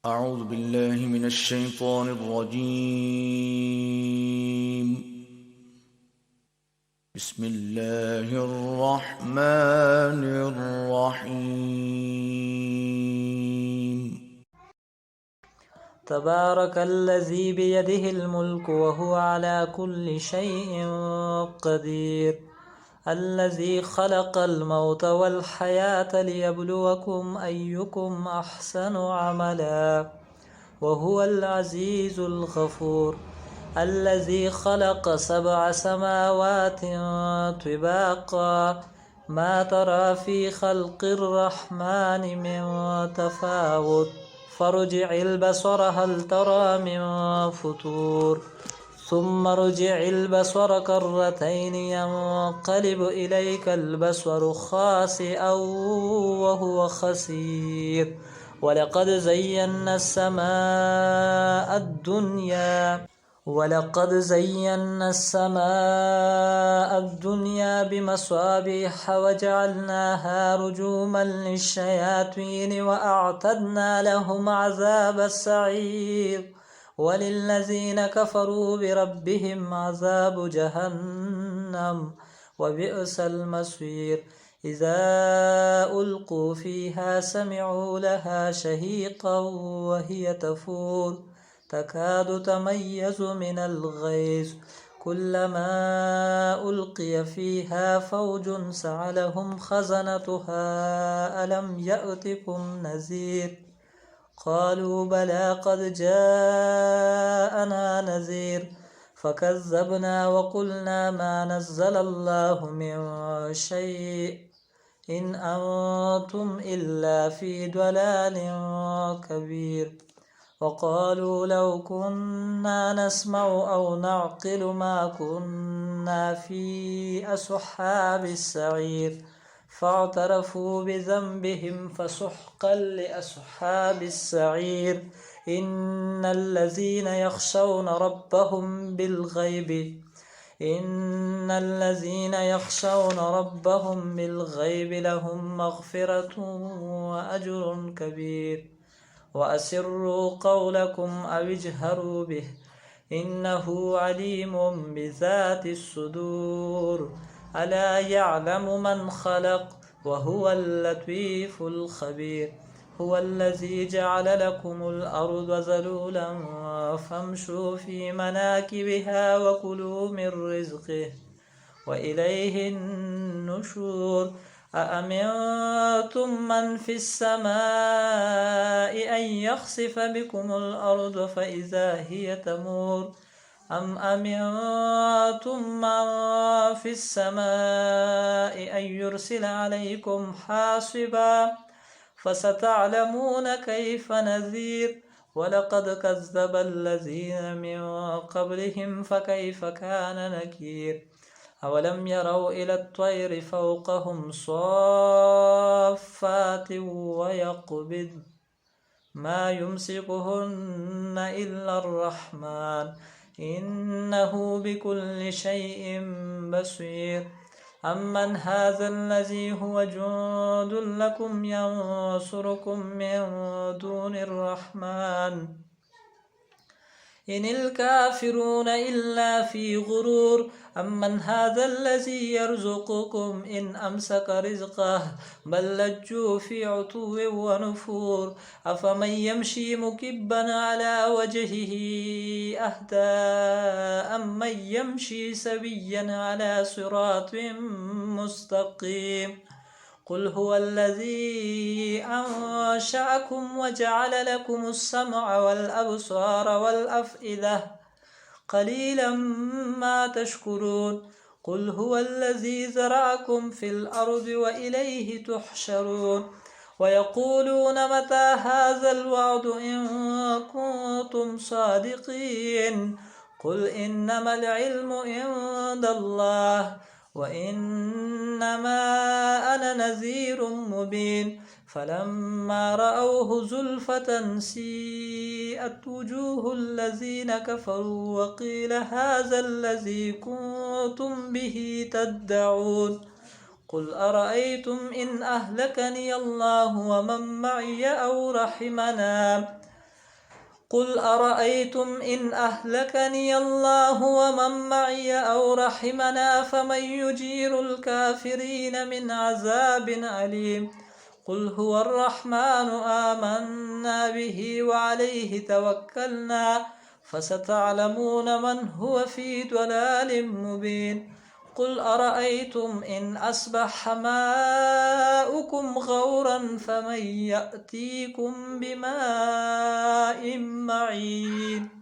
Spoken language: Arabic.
أعوذ بالله من الشيطان الرجيم. بسم الله الرحمن الرحيم. تبارك الذي بيده الملك وهو على كل شيء قدير، الذي خلق الموت والحياة ليبلوكم أيكم أحسن عملا، وهو العزيز الغفور، الذي خلق 7 سماوات طباقا، ما ترى في خلق الرحمن من تفاوت، فارجع البصر هل ترى من فطور، ثم ارجع البصر كرتين ينقلب إليك البصر خاسئا وهو خسير، ولقد زينا السماء الدنيا بمصابيح وجعلناها رجوما للشياطين وأعتدنا لهم عذاب السعير، وللذين كفروا بربهم عذاب جهنم وبئس المصير. إذا ألقوا فيها سمعوا لها شهيقا وهي تفور، تكاد تميز من الغيظ، كلما ألقي فيها فوج سألهم خزنتها ألم يأتكم نذير، قالوا بلى قد جاءنا نذير، فكذبنا وقلنا ما نزل الله من شيء إن أنتم إلا في ضلال كبير، وقالوا لو كنا نسمع أو نعقل ما كنا في أصحاب السعير، فاعترفوا بذنبهم فسحقا لأصحاب السعير. إن الذين يخشون ربهم بالغيب لهم مغفرة وأجر كبير. وأسروا قولكم أو اجهروا به إنه عليم بذات الصدور، ألا يعلم من خلق وهو اللطيف الخبير. هو الذي جعل لكم الأرض ذلولا فامشوا في مناكبها وكلوا من رزقه وإليه النشور. أأمنتم من في السماء أن يخسف بكم الأرض فإذا هي تمور، أم أمنتم من في السماء أن يرسل عليكم حاصبا، فستعلمون كيف نذير. ولقد كذب الذين من قبلهم فكيف كان نكير. أولم يروا إلى الطير فوقهم صافات ويقبض ما يمسكهن إلا الرحمن إنه بكل شيء بصير. أمن هذا الذي هو جند لكم ينصركم من دون الرحمن إن الكافرون إلا في غرور. أمن هذا الذي يرزقكم إن أمسك رزقه بل لجوا في عتو ونفور. أفمن يمشي مكبا على وجهه أهدى أمن يمشي سويا على صراط مستقيم. قل هو الذي أنشأكم وجعل لكم السمع والأبصار والأفئدة قليلا ما تشكرون. قل هو الذي زرعكم في الأرض وإليه تحشرون. ويقولون متى هذا الوعد إن كنتم صادقين. قل إنما العلم عند الله وإنما أنا نذير مبين. فلما رأوه زلفة سيئت وجوه الذين كفروا وقيل هذا الذي كنتم به تدعون. قل أرأيتم إن أهلكني الله ومن معي أو رحمنا قل أرأيتم إن أهلكني الله ومن معي أو رحمنا فمن يجير الكافرين من عذاب أليم قل هو الرحمن آمنا به وعليه توكلنا فستعلمون من هو في ضلال مبين قل أرأيتم إن أصبح ماؤكم غورا فمن يأتيكم بماء معين